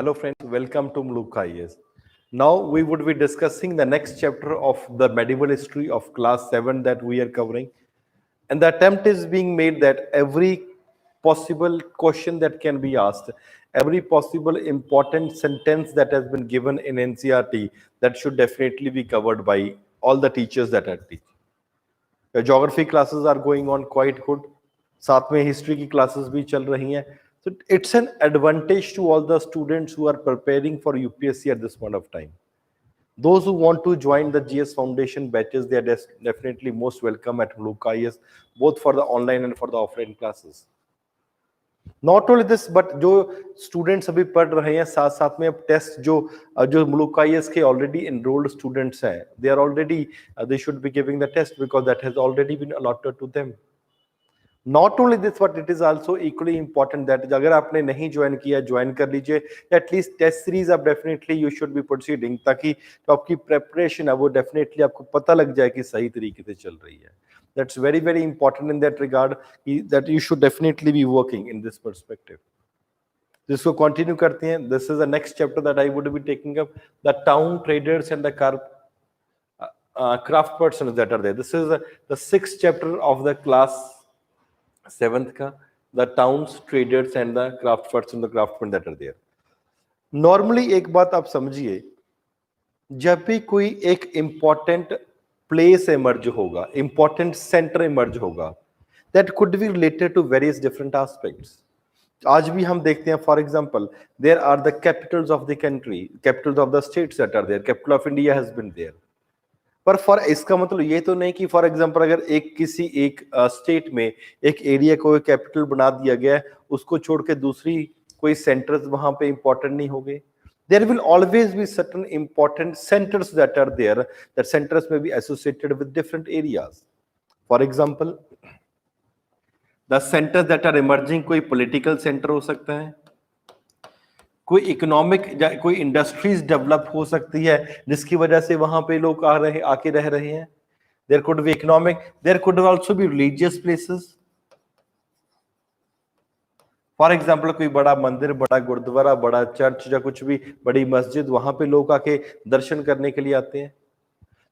Hello friends, welcome to Muluka IAS. Now we would be discussing the next chapter of the medieval history of class 7 that we are covering. And the attempt is being made that every possible question that can be asked, every possible important sentence that has been given in NCERT, that should definitely be covered by all the teachers that are teaching. The geography classes are going on quite good. साथ में history की classes भी चल रही हैं. So it's an advantage to all the students who are preparing for UPSC at this point of time. Those who want to join the GS Foundation batches, they are definitely most welcome at Muluka IAS, both for the online and for the offline classes. Not only this, but जो students अभी पढ़ रहे हैं साथ साथ में अब test जो Muluka IAS के already enrolled students हैं, they are already they should be giving the test because that has already been allotted to them. Not only this, but it is also equally important that अगर आपने नहीं join किया join कर लीजिए. At least test series आप definitely you should be proceeding, ताकि जो आपकी प्रेपरेशन है वो डेफिनेटली आपको पता लग जाए कि सही तरीके से चल रही है. That's very very important in that regard, that you should definitely be working in this perspective. जिसको कंटिन्यू करते हैं. This is the next chapter that I would be taking up, the town traders and the craft persons that are there. This is the sixth chapter of the class 7th का, the towns traders and the craft persons, the craftsmen that are there. Normally एक बात आप समझिए, जब भी कोई एक important place emerge होगा, important center emerge होगा, that could be related to various different aspects. आज भी हम देखते हैं, for example, there are the capitals of the country, capitals of the states that are there. Capital of India has been there. पर for इसका मतलब ये तो नहीं कि फॉर एग्जांपल अगर किसी एक स्टेट में एक एरिया को कैपिटल बना दिया गया है, उसको छोड़ के दूसरी कोई सेंटर्स वहां पे इंपॉर्टेंट नहीं हो गए. There will always be certain important centres that are there, that centres में be associated with different areas. For example the centres that are emerging, कोई पॉलिटिकल सेंटर हो सकता है, कोई इकोनॉमिक, कोई इंडस्ट्रीज डेवलप हो सकती है जिसकी वजह से वहां पे लोग आके रह रहे हैं. There could be economic, there could also be religious places. For example कोई बड़ा मंदिर, बड़ा गुरुद्वारा, बड़ा चर्च या कुछ भी बड़ी मस्जिद, वहां पे लोग आके दर्शन करने के लिए आते हैं.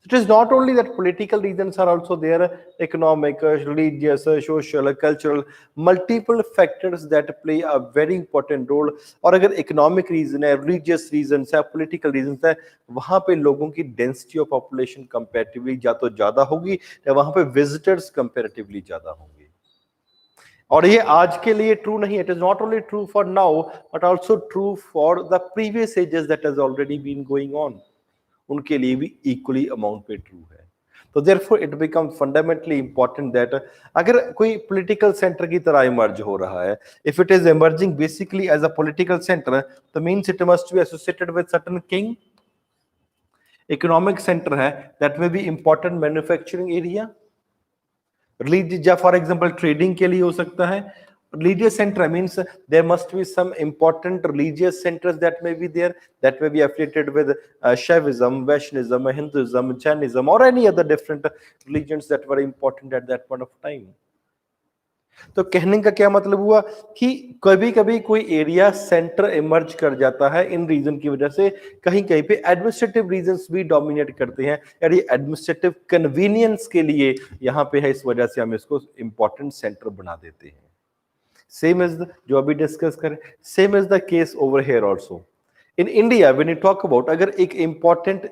It is not only that political reasons are also there, economic, religious, social, cultural, multiple factors that play a very important role. और अगर economic reason है, religious reasons है, political reasons है, वहाँ पे लोगों की density of population comparatively या तो ज़्यादा होगी या वहाँ पे visitors comparatively ज़्यादा होंगे. और ये आज के लिए true नहीं, it is not only true for now, but also true for the previous ages that has already been going on. उनके लिए भी इक्वली अमाउंट पे ट्रू है. तो therefore it become fundamentally important that अगर कोई पॉलिटिकल सेंटर की तरह इमर्ज हो रहा है, if it is emerging basically as a political centre, तो means it must be associated with certain king. Economic centre है, दैट में be important manufacturing area. Religious, for example trading के लिए हो सकता है. Religious center means there must be some important religious centers that may be there, that may be affiliated with Shaivism, Vaishnavism, Hinduism, Jainism, or any other different religions that were important at that point of time. तो कहने का क्या मतलब हुआ कि कभी कभी कोई एरिया सेंटर इमर्ज कर जाता है इन रीजन की वजह से, कहीं कहीं पे एडमिनिस्ट्रेटिव रीजंस भी डोमिनेट करते हैं, यानी एडमिनिस्ट्रेटिव कन्वीनियंस के लिए यहाँ पे है, इस वजह से हम इसको इंपॉर्टेंट सेंटर बना देते हैं. Same as जो अभी डिस्कस करें, same as the case over here also. In India, when you talk about, अगर एक important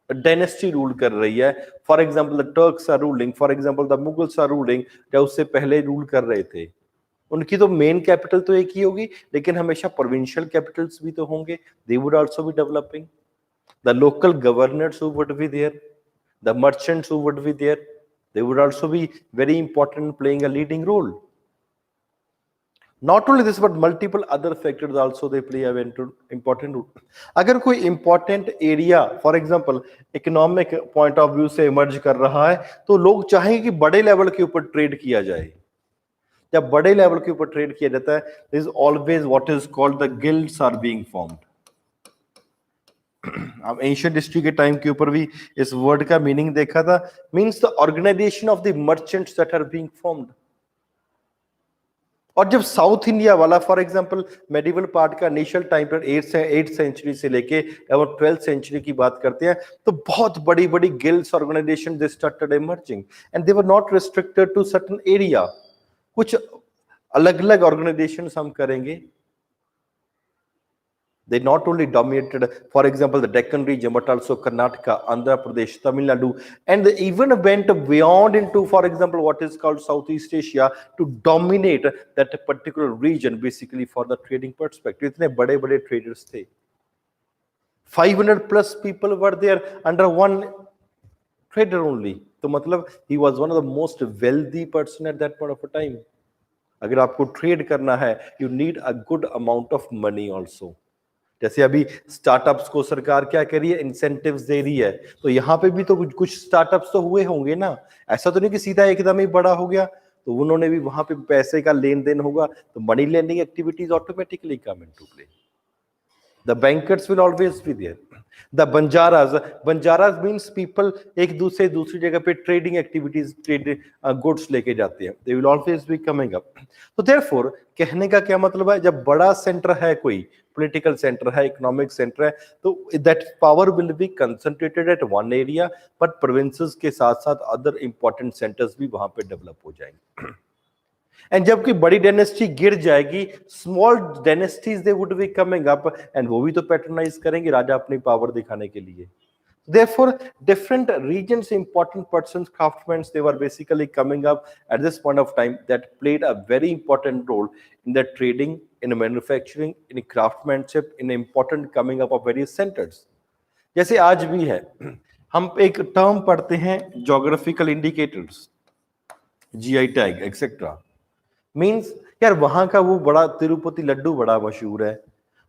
dynasty रूल कर रही है, for example the Turks are ruling, for example the Mughals are ruling, या उससे पहले रूल कर रहे थे, उनकी तो मेन कैपिटल तो एक ही होगी, लेकिन हमेशा प्रोविंशियल कैपिटल्स भी तो होंगे. They would also be developing. The local governors who would be there, the merchants who would be there, they would also be very important, playing a leading role. Not only this, but multiple other factors also they play a very important role. अगर कोई important area, for example, economic point of view से emerge कर रहा है, तो लोग चाहेंगे कि बड़े लेवल के ऊपर ट्रेड किया जाए. जब बड़े लेवल के ऊपर ट्रेड किया जाता है, there is always what is called the guilds are being formed. अब एंशिएंट हिस्ट्री के टाइम के ऊपर भी इस वर्ड का मीनिंग देखा था, means the organisation of the merchants that are being formed. और जब साउथ इंडिया वाला फॉर एग्जांपल मेडिवल पार्ट का इनिशियल टाइम पर 8 सेंचुरी से लेके और 12th सेंचुरी की बात करते हैं, तो बहुत बड़ी बड़ी guilds organisation they started emerging and they were not restricted to certain area. कुछ अलग अलग ऑर्गेनाइजेशन हम करेंगे. They not only dominated, for example, the Deccan region, but also Karnataka, Andhra Pradesh, Tamil Nadu, and they even went beyond into, for example, what is called Southeast Asia to dominate that particular region, basically for the trading perspective. इतने बड़े बड़े traders थे. 500 plus people were there under one trader only. तो मतलब he was one of the most wealthy person at that point of time. अगर आपको trade करना है, you need a good amount of money also. जैसे अभी startups को सरकार क्या कर रही है, इंसेंटिव्स दे रही है, तो यहाँ पे भी तो कुछ स्टार्टअप्स तो हुए होंगे ना. ऐसा तो नहीं कि सीधा एकदम ही बड़ा हो गया, तो उन्होंने भी वहां पे पैसे का लेन देन होगा, तो money lending activities automatically come into play. The bankers will always be there. The banjaras means people एक दूसरी जगह पे trading activities, trade goods लेके जाते हैं. They will always be coming up. तो therefore कहने का क्या मतलब है, जब बड़ा सेंटर है, कोई political center है, economic center है, तो that power will be concentrated at one area, but provinces के साथ साथ other important centers भी वहां पे develop हो जाएंगे. एंड जबकि बड़ी डायनेस्टी गिर जाएगी, small dynasties they would be coming up and वो भी तो पैटर्नाइज करेंगे राजा अपनी पावर दिखाने के लिए. Therefore, different regions, important persons, craftsmen, they were basically coming up at this point of time that played a very important role in the trading, in manufacturing, in craftsmanship, in important coming up of various centers. जैसे आज भी है, हम एक term पढ़ते हैं geographical indicators, GI tag etcetera. Means यार वहां का वो बड़ा तिरुपति लड्डू बड़ा मशहूर है,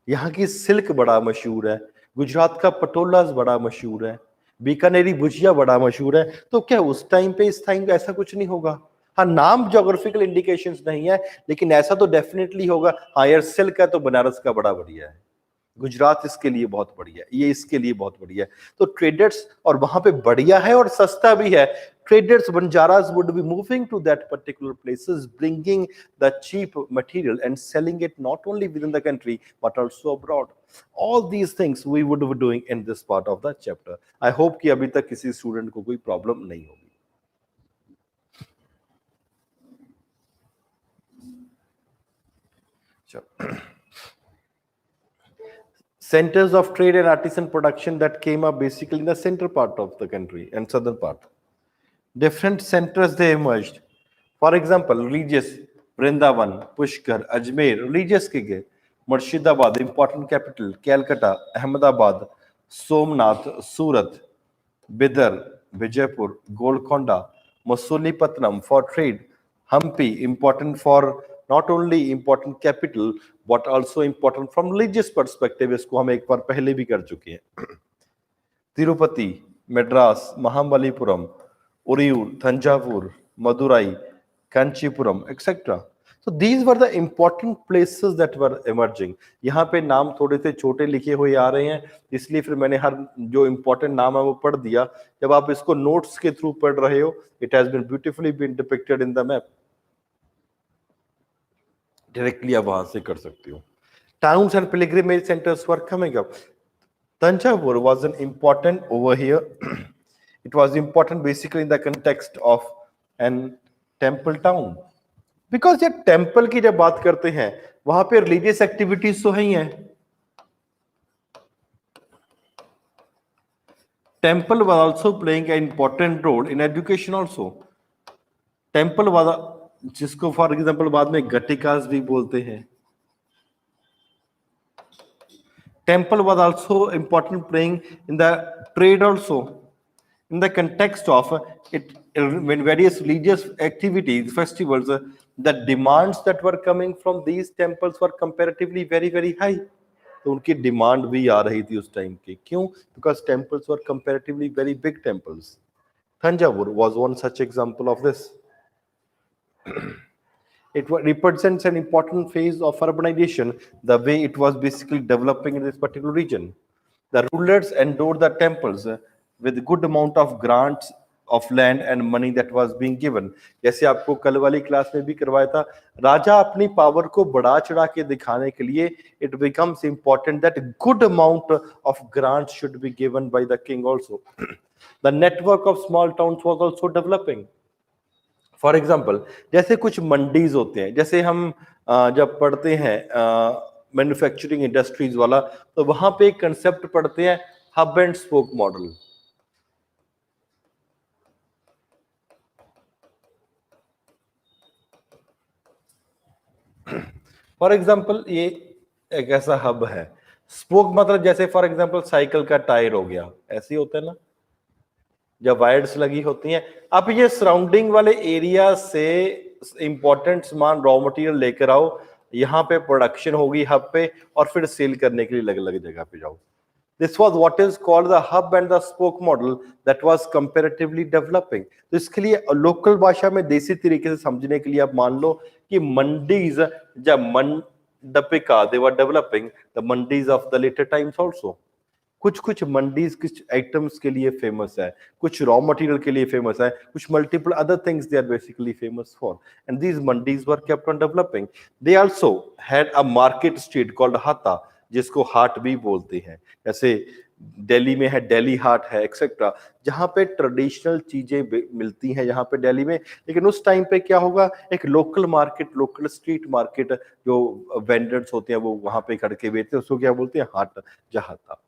यहाँ की सिल्क बड़ा मशहूर है, गुजरात का पटोलास बड़ा मशहूर है, बीकानेरी भुजिया बड़ा मशहूर है. तो क्या उस टाइम पे इस टाइम पे ऐसा कुछ नहीं होगा? हाँ, नाम जोग्राफिकल इंडिकेशंस नहीं है, लेकिन ऐसा तो डेफिनेटली होगा. हाँ यार, सिल्क है तो बनारस का बड़ा बढ़िया है, गुजरात इसके लिए बहुत बढ़िया है, ये इसके लिए बहुत बढ़िया है. तो ट्रेडर्स, और वहां पे बढ़िया है और सस्ता भी है. Traders, banjaras would be moving to that particular places, bringing the cheap material and selling it not only within the country but also abroad. All these things we would be doing in this part of the chapter. I hope कि अभी तक किसी student को कोई problem नहीं होगी. Centers of trade and artisan production that came up basically in the center part of the country and southern part. Different centers they emerged. For example, religious, Vrindavan, Pushkar, Ajmer, religious के गए. Murshidabad, important capital, Calcutta, Ahmedabad, Somnath, Surat, Bidar, Vijaypur, Golconda, Masulipatanam for trade, Hampi, important for not only important capital but also important from religious perspective. इसको हम एक बार पहले भी कर चुके हैं. Tirupati, Madras, Mahabalipuram, Uriyur, Thanjavur, Madurai, Kanchipuram, etc. So these were the important places that were emerging. यहाँ पे नाम थोड़े से छोटे लिखे हुए आ रहे हैं, इसलिए फिर मैंने हर जो important नाम है वो पढ़ दिया. जब आप इसको notes के through पढ़ रहे हो, it has been beautifully been depicted in the map. Directly आप वहां से कर सकते हो. Towns and pilgrimage centers were coming up. Tanjavur was an important over here. It was important basically in the context of an temple town. Because ये temple की जब बात करते हैं, वहां पे religious activities तो ही हैं. Temple was also playing an important role in education also. Temple was, जिसको for example बाद में गटिकास भी बोलते हैं. Temple was also important playing in the trade also. In the context of it, when various religious activities, festivals, the demands that were coming from these temples were comparatively very, very high. तो उनकी demand भी आ रही थी उस time की. क्यों? Because temples were comparatively very big temples. Thanjavur was one such example of this. It represents an important phase of urbanization, the way it was basically developing in this particular region. The rulers endowed the temples with a good amount of grants of land and money that was being given. जैसे आपको कल वाली class में भी करवाया था, राजा अपनी power को बढ़ा चढ़ा के दिखाने के लिए it becomes important that good amount of grants should be given by the king also. The network of small towns was also developing. For example जैसे कुछ मंडीज होते हैं, जैसे हम जब पढ़ते हैं मैन्युफैक्चरिंग इंडस्ट्रीज वाला, तो वहां पे एक कंसेप्ट पढ़ते हैं hub and spoke model. For example ये एक ऐसा हब है. स्पोक मतलब जैसे फॉर एग्जाम्पल साइकिल का टायर हो गया, ऐसे ही होता है ना, जब वायर्स लगी होती हैं. आप ये सराउंडिंग वाले एरिया से इंपॉर्टेंट सामान रॉ मटेरियल लेकर आओ, यहाँ पे प्रोडक्शन होगी हब पे, और फिर सेल करने के लिए अलग अलग जगह पे जाओ. This was what is called the hub and the spoke model that was comparatively developing. तो इसके लिए लोकल भाषा में देसी तरीके से समझने के लिए आप मान लो कि मंडीज जब मंडपिका they were developing, the mandis of the later times also. कुछ कुछ मंडीज कुछ आइटम्स के लिए फेमस है, कुछ रॉ मटेरियल के लिए फेमस है, कुछ multiple other things they are basically famous for, and these mandis were kept on developing. They also had a market street called हाता, जिसको हाट भी बोलते हैं. जैसे दिल्ली में है दिल्ली हाट है एक्सेट्रा, जहां पे ट्रेडिशनल चीजें मिलती हैं यहाँ पे दिल्ली में. लेकिन उस टाइम पे क्या होगा, एक local market, local street market, जो वेंडर्स होते हैं वो वहां पे खड़ के बेचते हैं, उसको क्या बोलते हैं, हाट जहाँ था.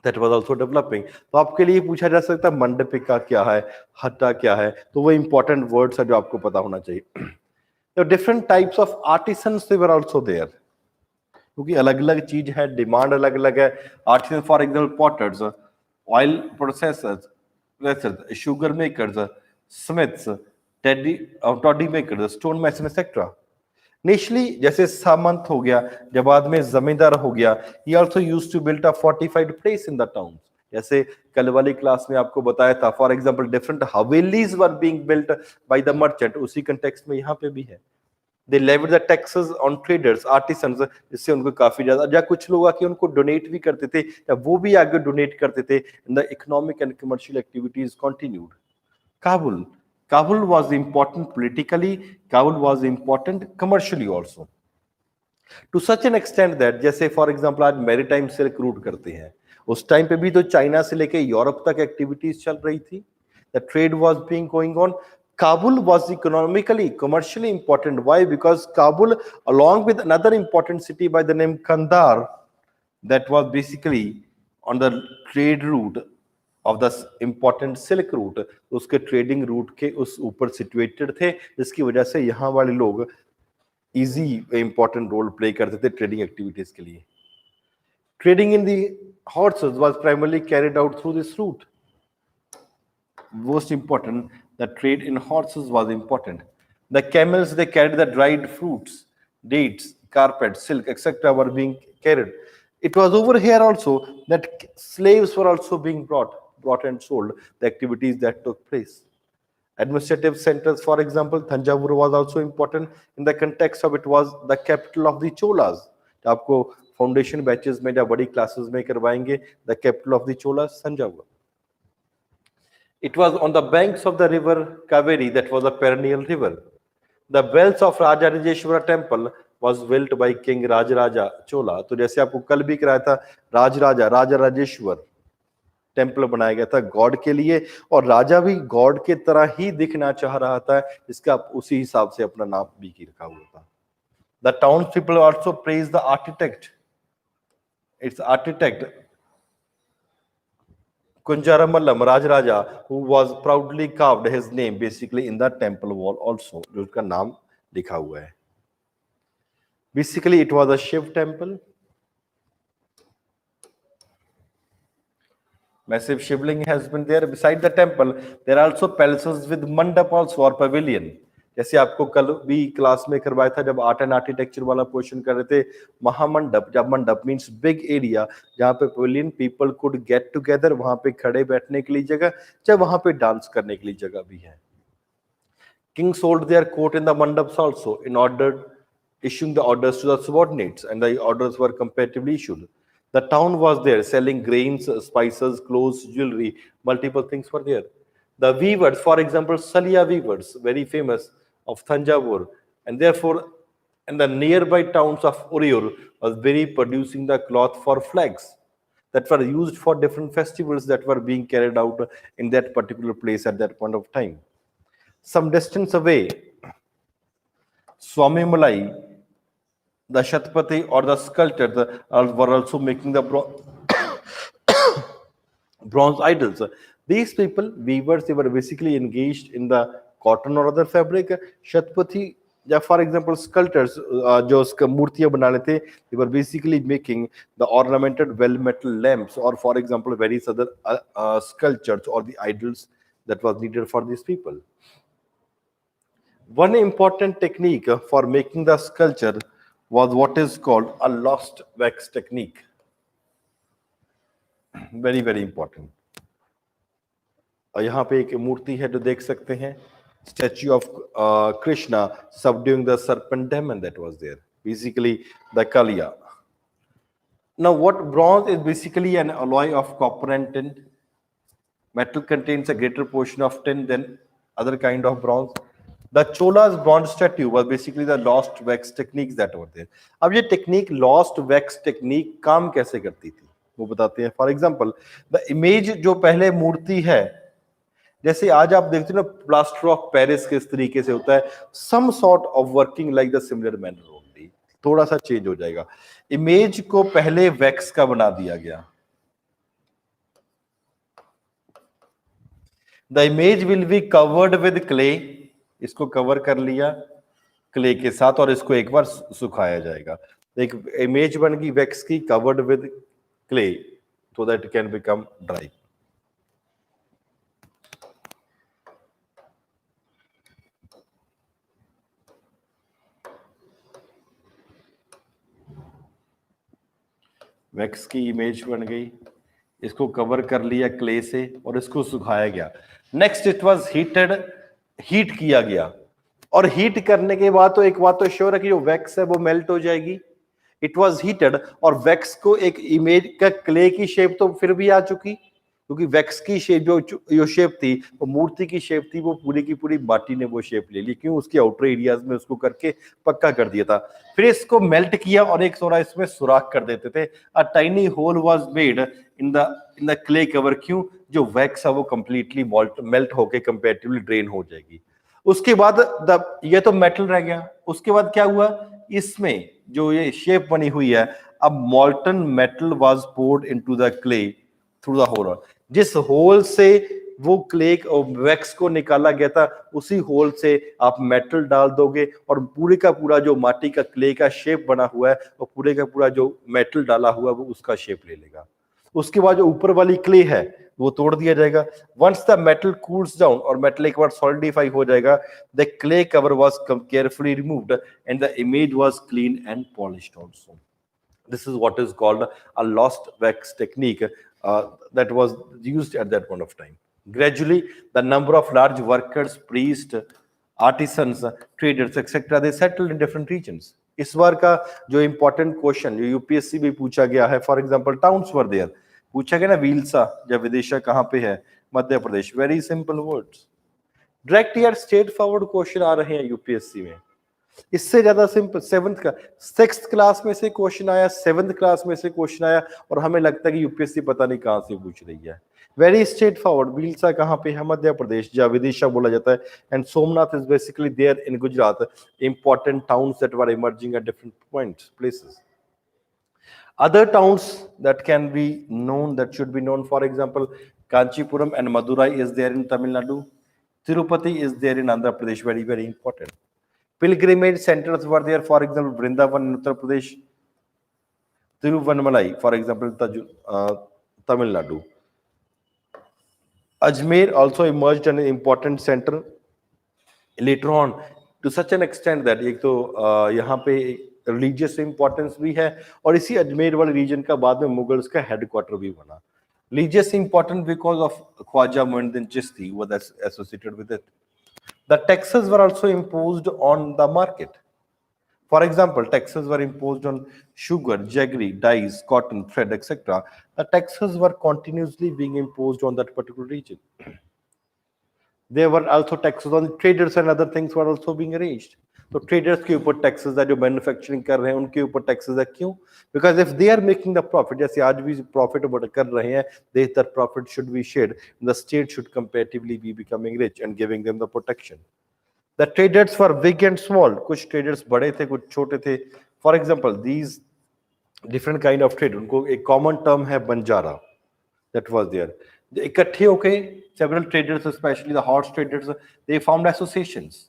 That was also developing. तो आपके लिए पूछा जा सकता है मंडपिका क्या है, हट्टा क्या है, तो वो इंपॉर्टेंट वर्ड्स है जो आपको पता होना चाहिए. तो different types of artisans they were also there, क्योंकि अलग अलग चीज है, डिमांड अलग अलग है. Artisan for example potters, oil processors, sugar makers, smiths, toddy makers, stone mason etcetera. Initially, जैसे सामंत हो गया, जब बाद में जमींदार हो गया, he also used to build a fortified place in the towns. जैसे कल वाली क्लास में आपको बताया था, for example different havelis were being built by the merchant, उसी कंटेक्स्ट में यहाँ पे भी है. They levied the taxes on traders, artisans, जिससे उनको काफी ज्यादा, या कुछ लोग आके उनको डोनेट भी करते थे, या वो भी आगे डोनेट करते थे. And the economic and commercial activities continued. Kabul was important politically, Kabul was important commercially also. To such an extent that, जैसे फॉर एग्जाम्पल आज मैरीटाइम सिल्क रूट करते हैं, उस टाइम पे भी तो चाइना से लेके यूरोप तक एक्टिविटीज चल रही थी. The trade was being going on. Kabul was economically, commercially important. Why? Because Kabul, along with another important city by the name Kandahar, that was basically on the trade route of the important silk route, उसके trading route के उस ऊपर situated थे, जिसकी वजह से यहाँ वाले लोग इजी इंपॉर्टेंट रोल प्ले करते थे ट्रेडिंग एक्टिविटीज के लिए. Trading in the horses was primarily carried out through this route. Most important, the trade in horses was important. The camels, they carried the dried fruits, dates, carpet, silk, etc. were being carried. It was over here also that slaves were also being brought and sold, the activities that took place. Administrative centers, for example, Thanjavur was also important in the context of it was the capital of the Cholas. आपको foundation batches में या बड़ी classes में करवाएंगे, the capital of the Cholas, Thanjavur. It was on the banks of the river Kaveri, that was a perennial river. The wells of Raja Rajeshwara temple was built by King Rajaraja Chola. तो जैसे आपको कल भी कराया था, राजा Rajeshwar temple बनाया गया था गॉड के लिए, और राजा भी गॉड के तरह ही दिखना चाह रहा था, इसका उसी हिसाब से अपना नाम भी रखा हुआ था. The townspeople also praised the architect. Its architect Kunjaramallam Rajaraja, who was proudly carved his name basically in the temple wall also, जो उसका नाम लिखा हुआ है. Basically, it was a Shiv temple. Massive shivling has been there. Beside the temple, there are also palaces with mandap also or pavilion. जैसे आपको कल भी क्लास में करवाया था जब आर्ट एंड आर्किटेक्चर वाला क्वेश्चन कर रहे थे, महामंडप, जब मंडप मींस बिग एरिया जहाँ पे pavilion people could get together, वहां पे खड़े बैठने के लिए जगह, जब वहां पे डांस करने के लिए जगह भी है. King sold their court in the mandaps also in order issuing the orders to the subordinates, and the orders were comparatively issued. The town was there selling grains, spices, clothes, jewelry, multiple things were there. The weavers, for example, Salia weavers, very famous of Thanjavur, and therefore, and the nearby towns of Uriur was very producing the cloth for flags that were used for different festivals that were being carried out in that particular place at that point of time. Some distance away, Swami Malai, the Shatpati or the sculptor were also making the bronze idols. These people, weavers, they were basically engaged in the cotton or other fabric. Shatpati, या for example स्कल्टर्स जो उसका मूर्तियां बनाने थे they were basically making the ornamented well metal lamps or for example various other sculptures or the idols that was needed for these people. One important technique for making the sculpture was what is called a lost wax technique. Very very important. यहाँ पे एक मूर्ति है जो देख सकते हैं, statue of Krishna subduing the serpent demon that was there, basically the Kaliya. Now what bronze is basically an alloy of copper and tin. Metal contains a greater portion of tin than other kind of bronze. The Chola's bronze statue was basically the lost wax techniques that were there. अब ये technique lost wax technique काम कैसे करती थी वो बताते हैं. For example the image जो पहले मूर्ति है, जैसे आज आप देखते हो ना प्लास्टर ऑफ पेरिस किस तरीके से होता है, some sort of working like the similar manner only, थोड़ा सा चेंज हो जाएगा. इमेज को पहले वैक्स का बना दिया गया. The image will be covered with clay, इसको कवर कर लिया क्ले के साथ और इसको एक बार सुखाया जाएगा. एक इमेज बन गई वैक्स की covered with clay so that it can become dry. Wax की इमेज बन गई, इसको कवर कर लिया क्ले से और इसको सुखाया गया. Next it was heated, heat किया गया और हीट करने के बाद तो एक बात तो श्योर है कि जो वैक्स है वो मेल्ट हो जाएगी. इट वाज हीटेड और वैक्स को एक इमेज का क्ले की शेप तो फिर भी आ चुकी, क्योंकि वैक्स की शेप जो शेप थी वो मूर्ति की शेप थी, वो पूरी की पूरी माटी ने वो शेप ले ली. क्यों? उसके आउटर एरियाज में उसको करके पक्का कर दिया था. फिर इसको मेल्ट किया और एक थोड़ा इसमें सुराख कर देते थे. A tiny hole was made in the clay cover. क्यों? जो वैक्स है वो कंप्लीटली मेल्ट होके कंपैरेटिवली ड्रेन हो जाएगी. उसके बाद ये तो मेटल रह गया. उसके बाद क्या हुआ, इसमें जो ये शेप बनी हुई है, अब molten metal was poured into the clay through the hole. जिस होल से वो क्ले और वैक्स को निकाला गया था उसी होल से आप मेटल डाल दोगे और पूरे का पूरा जो माटी का क्ले का शेप बना हुआ है और पूरे का पूरा जो मेटल डाला हुआ है वो उसका शेप ले लेगा. उसके बाद जो ऊपर वाली क्ले है वो तोड़ दिया जाएगा. Once the metal cools down और मेटल एक बार सॉलिडिफाई हो जाएगा, the clay cover was carefully removed and the image was clean and polished also. This is what is called a lost wax technique that was used at that point of time. Gradually, the number of large workers, priests, artisans, traders, etc., they settled in different regions. इस बार का जो important question जो UPSC में पूछा गया है, for example, towns were there. पूछा गया ना विल्सा या विदिशा कहाँ पे है? Madhya Pradesh. Very simple words. Direct यार स्ट्रेट फॉरवर्ड क्वेश्चन आ रहे हैं यूपीएससी में. इससे ज्यादा सिंपल 7th का 6th क्लास में से क्वेश्चन आया, 7th क्लास में से क्वेश्चन आया और हमें लगता है कि यूपीएससी पता नहीं कहां से पूछ रही है. Very straight forward. विल्सा कहां पे है? मध्य प्रदेश, जहां विदिशा बोला जाता है. And Somnath is basically there in Gujarat. Important towns that were emerging at different points, places. Other towns that can be known, that should be known, for example, Kanchipuram and Madurai is there in Tamil Nadu. Tirupati is there in Andhra Pradesh. Very very important. Pilgrimage centers were there, for example, Vrindavan in Uttar Pradesh, Tiruvannamalai, for example, Tamil Nadu. Ajmer also emerged an important center later on to such an extent that एक तो यहाँ पे religious importance भी है और इसी अजमेर वाले reason का बाद में मुगल्स का हेडक्वार्टर भी बना. Religious important because of Khwaja Muinuddin Chishti was associated with it. The taxes were also imposed on the market. For example, taxes were imposed on sugar, jaggery, dyes, cotton, thread, etc. The taxes were continuously being imposed on that particular region. There were also taxes on traders and other things were also being arranged. तो traders के ऊपर taxes है, जो manufacturing कर रहे हैं उनके ऊपर taxes है, क्यों? Because if they are making the profit, जैसे आज भी profit कर रहे हैं, that profit should be shared. The state should comparatively be becoming rich and giving them the protection. The traders were big and small. कुछ traders बड़े थे, कुछ छोटे थे. For example, these different kind of trade, उनको एक common term है Banjara. That was there. इकट्ठे होके several traders, especially the horse traders, they formed associations.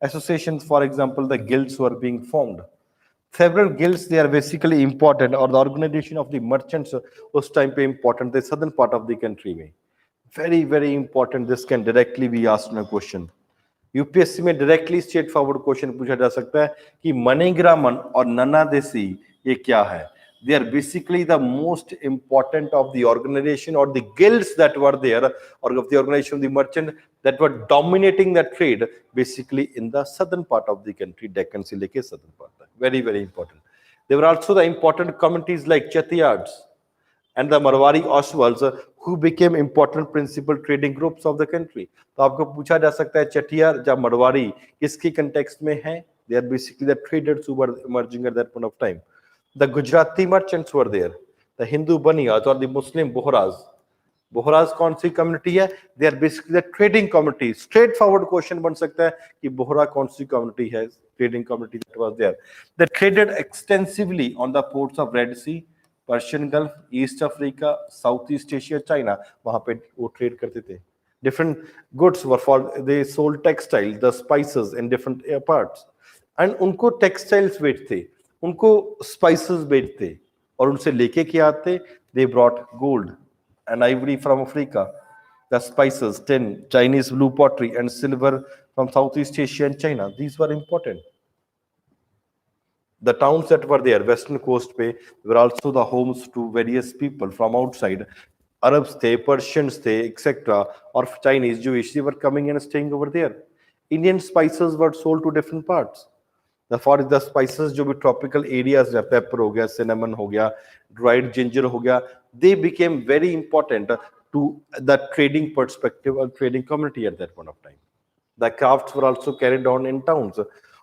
Associations, for example, the guilds were being formed. Several guilds, they are basically important, or the organization of the merchants was time पे important, the southern part of the country में. Very, very important. This can directly be asked in a question. UPSC में directly straight forward question पूछा जा सकता है कि मणिग्रामन और नन्ना देसी ये क्या है? They are basically the most important of the organization or the guilds that were there, or of the organization of the merchant that were dominating the trade basically in the southern part of the country, Deccan से लेके southern part. Very, very important. There were also the important communities like Chettiards and the Marwari Oswals who became important principal trading groups of the country. तो आपको पूछा जा सकता है चटियार या मरवारी किसके context में है? They are basically the traders who were emerging at that point of time. The Gujarati merchants were there. The Hindu Baniyas or the Muslim Bohras. Bohras कौन सी community है? They are basically the trading community. Straightforward question बन सकता है कि बोहरा कौन सी community है? Trading community that was there. They traded extensively on the ports of Red Sea, Persian Gulf, East Africa, Southeast Asia, China. वहाँ पे वो trade करते थे. Different goods were for, they sold textiles, the spices in different parts. And उनको textiles बेचते, उनको spices बेचते, और उनसे लेके क्या आते? They brought gold and ivory from Africa, the spices, tin, Chinese blue pottery, and silver from Southeast Asia and China. These were important. The towns that were there, western coast पे, were also the homes to various people from outside. Arabs थे, Persians थे, etc. or Chinese, Jewish, they were coming and staying over there. Indian spices were sold to different parts. For the spices जो भी tropical areas है, pepper हो गया, cinnamon हो गया, dried ginger हो गया, they became very important to the trading perspective or trading community at that point of time. The crafts were also carried on in towns,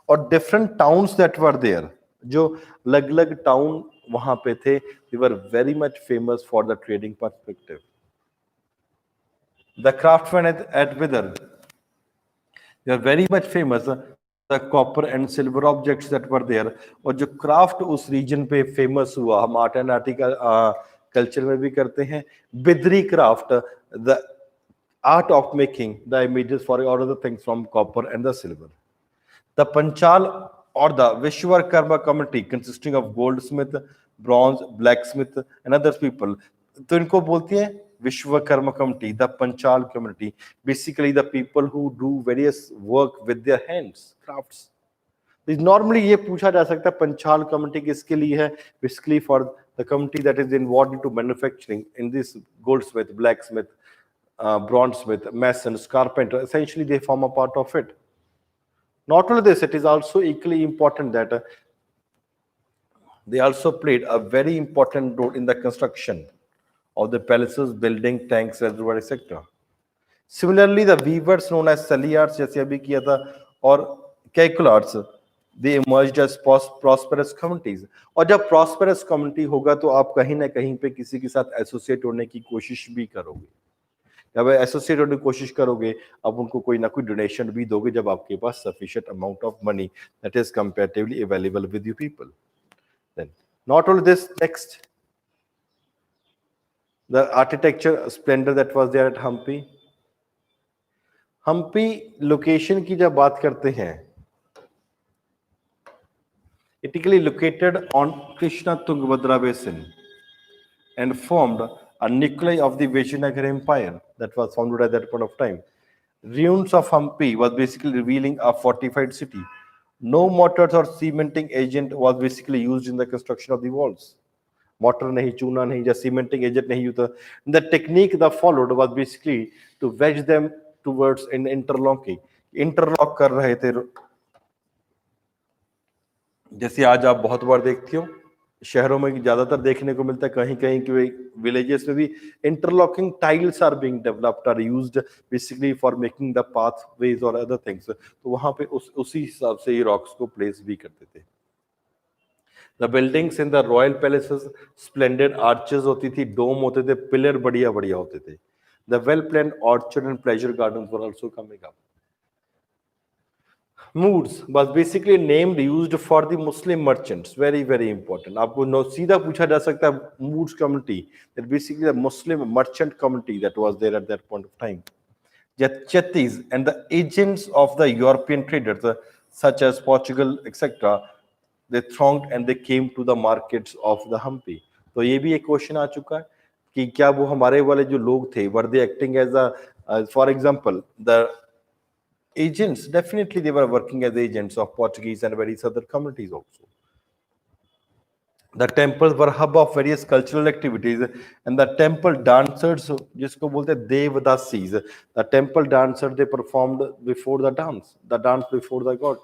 or different towns that were there. जो अलग-अलग town वहाँ पे थे, they were very much famous for the trading perspective. The craftsmen at Vidar, they are very much famous. The copper and silver objects that were there, और जो craft उस region पे famous हुआ, हम art and culture में भी करते हैं. Bidri craft, the art of making the images for all other things from copper and the silver. The Panchal or the Vishwakarma community consisting of goldsmith, bronze, blacksmith and other people. तो इनको बोलते हैं Vishwakarma community, the Panchal community, basically the people who do various work with their hands, crafts. Normally ये पूछा जा सकता है Panchal community किसके लिए है? Basically for the community that is involved into manufacturing, in this goldsmith, blacksmith, bronzesmith, masons, carpenter, essentially they form a part of it. Not only this, it is also equally important that they also played a very important role in the construction of the palaces, building, tanks, reservoir, etc. Similarly, the weavers known as Saliards, जैसे अभी किया था, और Caquelards, they emerged as prosperous communities. और जब prosperous community होगा तो आप कहीं ना कहीं पे किसी के साथ associate होने की कोशिश भी करोगे. जब एसोसिएट होने की कोशिश करोगे, आप उनको कोई ना कोई डोनेशन भी दोगे जब आपके पास sufficient amount of money that is comparatively available with you people. Then, not only this, next, the architecture splendor that was there at Hampi. Hampi location की जब बात करते हैं, typically located on Krishna Tungabhadra basin and formed a nuclei of the Vijayanagar Empire that was founded at that point of time. Ruins of Hampi was basically revealing a fortified city. No mortars or cementing agent was basically used in the construction of the walls. Mortar nahi, chuna nahi, just cementing agent nahi used. The technique that followed was basically to wedge them towards an interlocking. Interlock कर रहे थे. जैसे आज आप बहुत बार देखते हो शहरों में ज्यादातर देखने को मिलता है, कहीं कहीं के विलेजेस में भी interlocking tiles are being developed are used basically for making the pathways और अदर थिंग्स, तो वहां पे उसी हिसाब से ये रॉक्स को प्लेस भी करते थे। The buildings in the royal palaces splendid arches होती थी, डोम होते थे, पिलर बढ़िया बढ़िया होते थे। The well planned orchard and pleasure gardens were also coming up. Moods was basically a name used for the Muslim merchants. Very, very important. आपको no सीधा पूछा जा सकता है Moods community, that basically the Muslim merchant community that was there at that point of time. The Chettis and the agents of the European traders, such as Portugal, etc., they thronged and they came to the markets of the Hampi. तो ये भी एक question आ चुका है कि क्या वो हमारे वाले जो लोग थे, were they acting as a, for example, the agents? Definitely they were working as agents of Portuguese and various other communities also. The temples were hub of various cultural activities, and the temple dancers, जिसको बोलते हैं devadasis, the temple dancers, they performed before the dance before the god.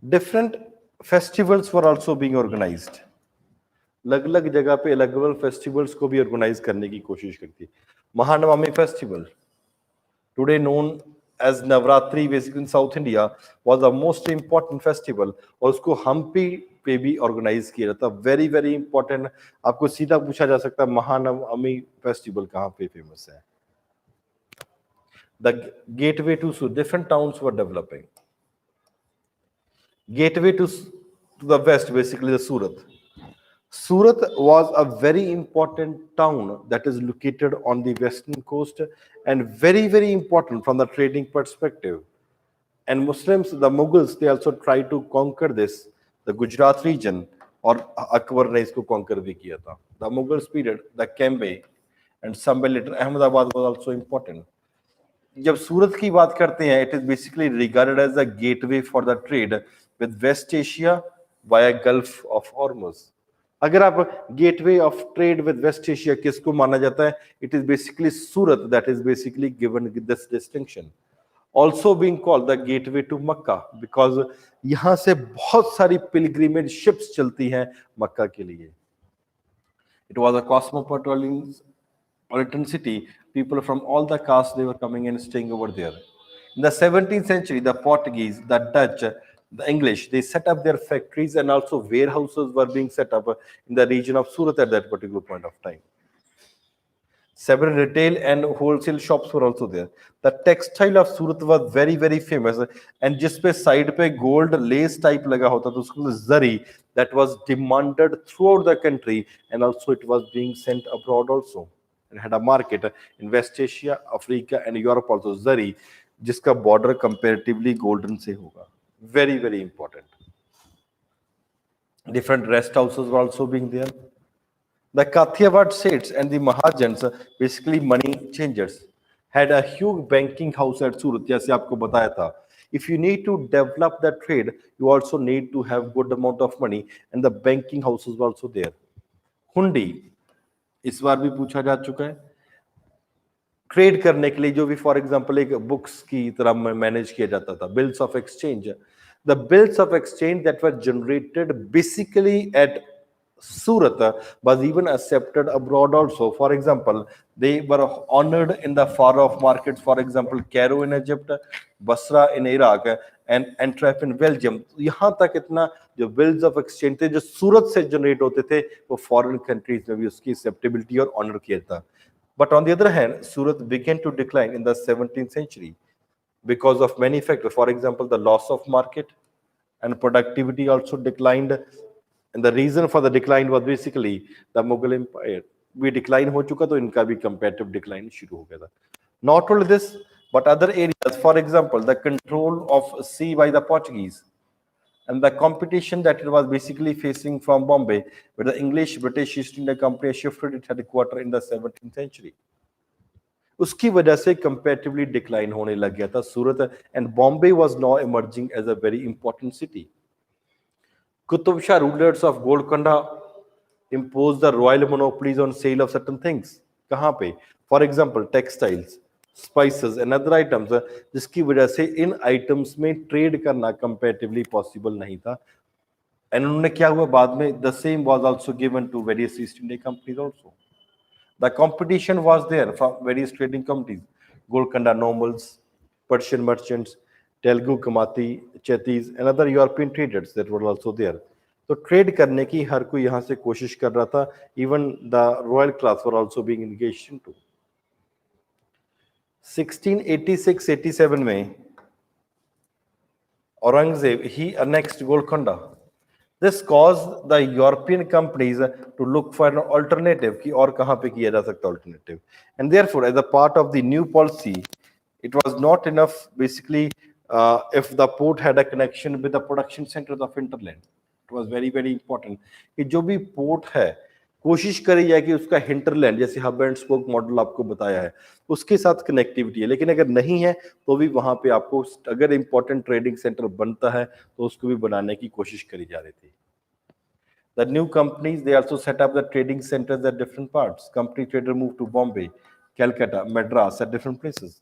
Different festivals were also being organized. अलग अलग जगह पे अलग अलग festivals को भी ऑर्गेनाइज करने की कोशिश करती है। Mahanavami festival, today known as Navratri, basically in South India, was the most important festival, और उसको हम्पी पे भी ऑर्गेनाइज किया जाता। Very very important. आपको सीधा पूछा जा सकता है महानवमी फेस्टिवल कहाँ पे फेमस है। The gateway to different towns were developing. Gateway to the west, basically the Surat. Surat was a very important town that is located on the western coast and very, very important from the trading perspective. And Muslims, the Mughals, they also tried to conquer this, the Gujarat region, और अकबर ने इसको conquer भी किया था. The Mughals period, the Cambay and somewhere later Ahmedabad was also important. जब सूरत की बात करते हैं, it is basically regarded as a gateway for the trade with West Asia via Gulf of Hormuz. अगर आप gateway of trade with West Asia किसको माना जाता है, it is basically Surat that is basically given this distinction, also being called the gateway to Mecca, because यहां से बहुत सारी पिलग्रिमेज शिप्स चलती हैं मक्का के लिए। It was a cosmopolitan city, people from all the castes they were coming and staying over there. In the 17th century, the Portuguese, the Dutch, the English, they set up their factories, and also warehouses were being set up in the region of Surat at that particular point of time. Several retail and wholesale shops were also there. The textile of Surat was very, very famous, and जिस पे side पे gold lace type लगा होता था उसको zari, that was demanded throughout the country, and also it was being sent abroad also, and had a market in West Asia, Africa, and Europe also. Zari, जिसका border comparatively golden से होगा. Very, very important. Different rest houses were also being there. The Kathiawad Seths and the Mahajans, basically money changers, had a huge banking house at Surat, जैसे आपको बताया था. If you need to develop that trade, you also need to have good amount of money, and the banking houses were also there. हुंडी इस बार भी पूछा जा चुका है। ट्रेड करने के लिए जो भी फॉर एग्जांपल एक बुक्स की तरह मैनेज किया जाता था, bills of exchange, the bills of exchange that were generated basically at Surat was even accepted abroad also. For example, they were honored in the far off markets, for example Cairo in Egypt, Basra in Iraq, and Antwerp in Belgium. यहाँ तक इतना जो bills of exchange थे जो सूरत से generate होते थे वो फॉरेन कंट्रीज में भी उसकी एक्सेप्टेबिलिटी और ऑनर किया था। But on the other hand, Surat began to decline in the 17th century because of many factors. For example, the loss of market and productivity also declined. And the reason for the decline was basically the Mughal Empire. We decline हो चुका तो इनका भी comparative decline शुरू हो गया था. Not only this, but other areas, for example, the control of sea by the Portuguese and the competition that it was basically facing from Bombay, where the English British East India Company shifted its headquarters in the 17th century. उसकी वजह से comparatively decline होने लग गया था सूरत, and Bombay was now emerging as a very important city. Qutub Shah rulers of Golconda imposed the royal monopolies on sale of certain things. कहाँ पे? For example, textiles, spices and other items, जिसकी वजह से इन items में trade करना comparatively possible नहीं था. And उन्होंने क्या हुआ बाद में, the same was also given to various East India companies also. The competition was there from various trading companies, Golconda Nobles, Persian merchants, Telugu Kamati, Chetis, and other European traders that were also there. तो trade करने की हर कोई यहाँ से कोशिश कर रहा था. Even the royal class were also being engaged into. 1686-87 में Aurangzeb he annexed Golconda. This caused the European companies to look for an alternative कि और कहाँ पे किया जा सकता alternative. And therefore, as a part of the new policy, it was not enough basically if the port had a connection with the production centers of hinterland. It was very very important कि जो भी port है कोशिश करी जाए कि उसका hinterland, जैसे हब एंड स्पोक मॉडल आपको बताया है, उसके साथ कनेक्टिविटी है. लेकिन अगर नहीं है तो भी वहां पे आपको अगर इंपॉर्टेंट ट्रेडिंग सेंटर बनता है तो उसको भी बनाने की कोशिश करी जा रही थी. The new companies, they also set up the trading centers at different parts. Company trader moved to Bombay, Calcutta, Madras, at different places.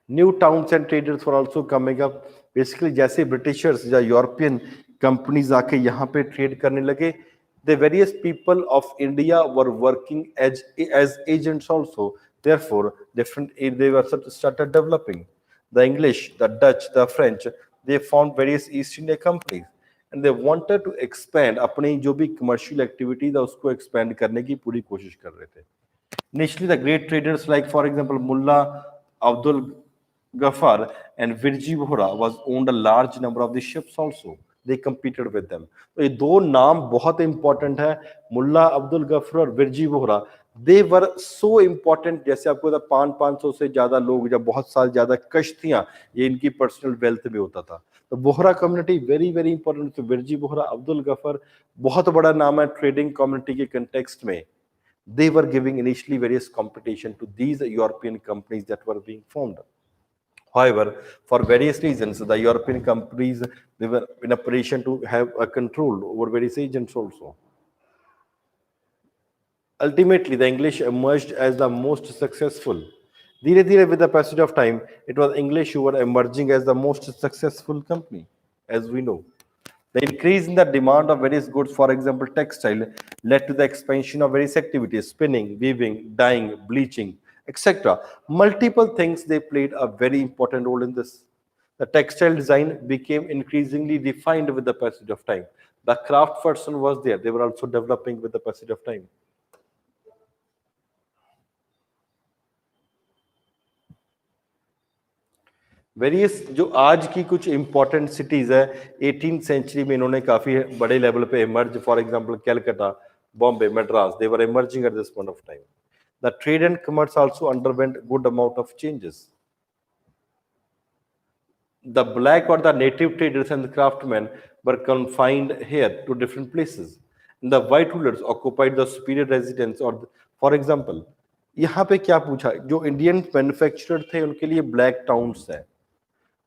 New towns and traders were also coming up. Basically, जैसे Britishers या European companies आके यहाँ पे trade करने लगे, the various people of India were working as agents also. Therefore, they were started developing. The English, the Dutch, the French, they found various East India companies and they wanted to expand. अपनी जो भी commercial activities है उसको expand करने की पूरी कोशिश कर रहे थे. Initially, the great traders like, for example, Mullah Abdul Ghaffar and Virji Bohra was owned a large number of the ships also. They competed with them. तो ये दो नाम बहुत इंपॉर्टेंट है, मुल्ला अब्दुल गफर और विरजी बोहरा. दे वर सो इम्पोर्टेंट, जैसे आपको पता 500 से ज्यादा लोग, जब बहुत साल ज्यादा कश्तियां, ये इनकी पर्सनल वेल्थ में होता था. तो Bohra community very very important. तो विरजी बोहरा, अब्दुल गफर बहुत बड़ा नाम है ट्रेडिंग कम्युनिटी के कंटेक्स्ट में. They were giving initially various competition to these European companies that were being formed. However, for various reasons, the European companies, they were in a position to have a control over various agents also. Ultimately, the English emerged as the most successful. Dhire dhire, with the passage of time, it was English who were emerging as the most successful company, as we know. The increase in the demand of various goods, for example, textile, led to the expansion of various activities, spinning, weaving, dyeing, bleaching, etc. Multiple things, they played a very important role in this. The textile design became increasingly refined with the passage of time. The craft person was there. They were also developing with the passage of time. Various जो आज की कुछ important cities है 18th century में इन्होंने काफी बड़े level पे emerge. For example Calcutta, Bombay, Madras, they were emerging at this point of time. The trade and commerce also underwent good amount of changes. The black or the native traders and the craftsmen were confined here to different places. And the white rulers occupied the superior residence. Or for example, यहाँ पे क्या पूछा, जो Indian manufacturer थे उनके लिए black towns है,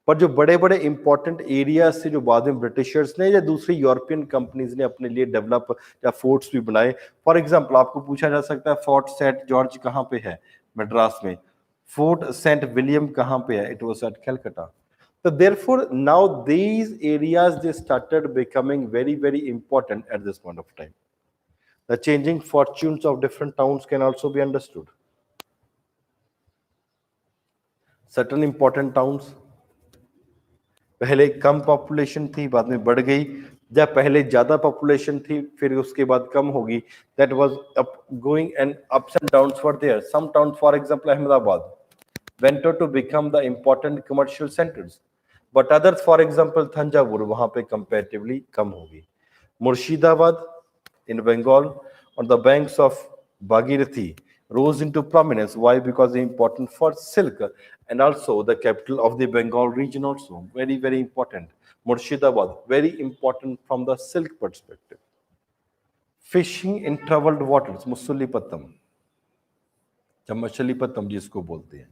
पर जो बड़े बड़े इंपॉर्टेंट एरिया से जो बाद में ब्रिटिशर्स ने या दूसरी यूरोपियन कंपनीज ने अपने लिए डेवलप या फोर्ट्स भी बनाए. फॉर एग्जांपल आपको पूछा जा सकता है फोर्ट सेंट जॉर्ज कहाँ पे है, मद्रास में. फोर्ट सेंट विलियम कहाँ पे है, it was at Calcutta. So therefore, now these areas they started becoming very, very important at this point of time. The changing fortunes of different towns can also be understood. Certain important towns, पहले कम population थी, बाद में बढ़ गई. जब पहले ज्यादा population थी, फिर उसके बाद कम होगी. That was going and ups and downs were there. Some towns, for example, Ahmedabad, went on to become the important commercial centers. But others, for example, Thanjavur, वहां पे comparatively कम होगी. Murshidabad in Bengal on the banks of Bhagirathi rose into prominence. Why? Because they important for silk and also the capital of the Bengal region also. Very, very important. Murshidabad, very important from the silk perspective. Fishing in troubled waters, Musulipattam, या मछलीपत्तम जिसको बोलते हैं.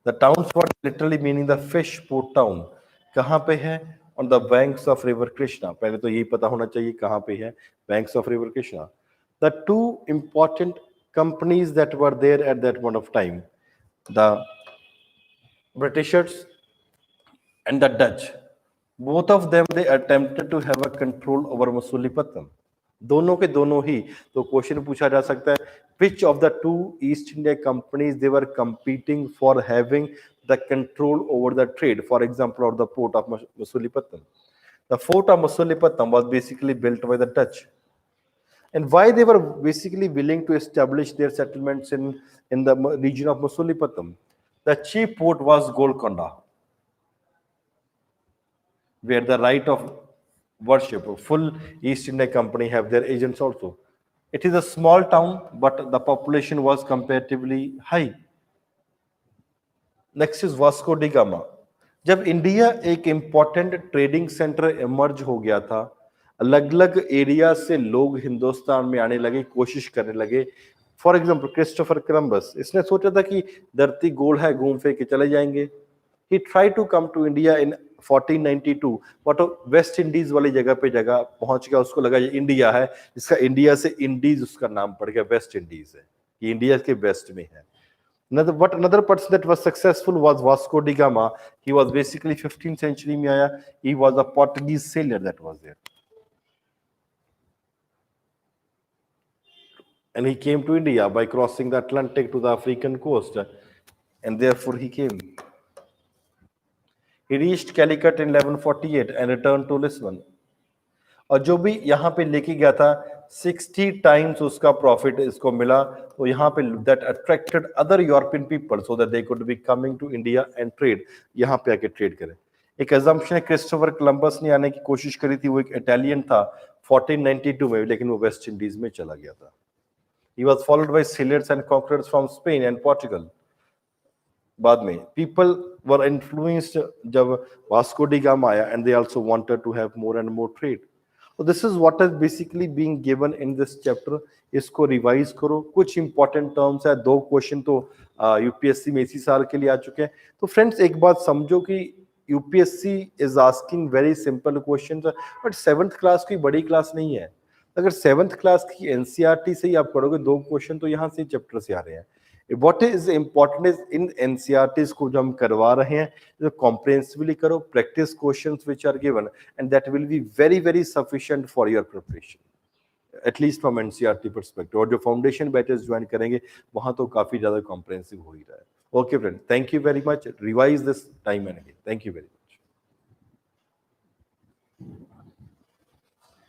The towns were literally meaning the fish port town. कहाँ पे है? On the banks of river Krishna. पहले तो यही पता होना चाहिए कहाँ पे है, banks of river Krishna. The two important companies that were there at that point of time, the Britishers and the Dutch. Both of them they attempted to have a control over Masulipatam. दोनों के दोनों ही तो question पूछा जा सकता है which of the two East India companies they were competing for having the control over the trade, for example, or the port of Masulipatam. The fort of Masulipatam was basically built by the Dutch, and why they were basically willing to establish their settlements in the region of Masulipatam. The chief port was Golconda, where the right of worship, a full East India Company have their agents also. It is a small town, but the population was comparatively high. Next is Vasco da gamma. जब India एक important trading centre emerge हो गया था, अलग अलग area से लोग हिंदुस्तान में आने लगे, कोशिश करने लगे. फॉर एग्जाम्पल क्रिस्टोफर कोलंबस, इसने सोचा था कि धरती गोल है, घूम फिर के चले जाएंगे. He try to come to India in 1492, but West Indies वाली जगह पे जगह पहुंच गया. उसको लगा ये इंडिया है, इसका इंडिया से इंडीज उसका नाम पड़ गया, वेस्ट इंडीज है, ये इंडिया के वेस्ट में है. Another person that was successful was Vasco da Gama. He was basically 15th century में आया. He was a Portuguese sailor that was there, and he came to India by crossing the Atlantic to the African coast, and therefore he came. He reached Calicut in 1148 and returned to Lisbon. और जो भी यहाँ पे लेके गया था 60 times उसका profit इसको मिला. तो यहाँ पे that attracted other European people so that they could be coming to India and trade, यहाँ पे आके ट्रेड करें. एक अजम्पशन है क्रिस्टोफर कोलंबस ने आने की कोशिश करी थी, वो एक इटालियन था 1492 में, लेकिन वो वेस्ट इंडीज में चला गया था. He was followed by sailors and conquerors from Spain and Portugal. बाद में पीपल वर इन्फ्लुएंस्ड जब वास्को डी गामा आया, and they also wanted to have more and more trade. So this is what is basically being given in this chapter. इसको revise करो. कुछ important terms है, 2 question तो UPSC में इसी साल के लिए आ चुके हैं. तो फ्रेंड्स एक बात समझो कि UPSC is asking very simple questions, but 7th class की बड़ी क्लास नहीं है. अगर 7th क्लास की एनसीईआरटी से ही आप पढ़ोगे 2 क्वेश्चन तो यहाँ से चैप्टर से आ रहे हैं. What is important is in NCERTs को जो हम करवा रहे हैं, जो comprehensively करो, practice questions which are given, and that will be very very sufficient for your preparation, at least from NCERT perspective. और जो foundation batches ज्वाइन करेंगे वहाँ तो काफी ज्यादा comprehensive हो ही रहा है. Okay friend, thank you very much. Revise this time and again. Thank you very much.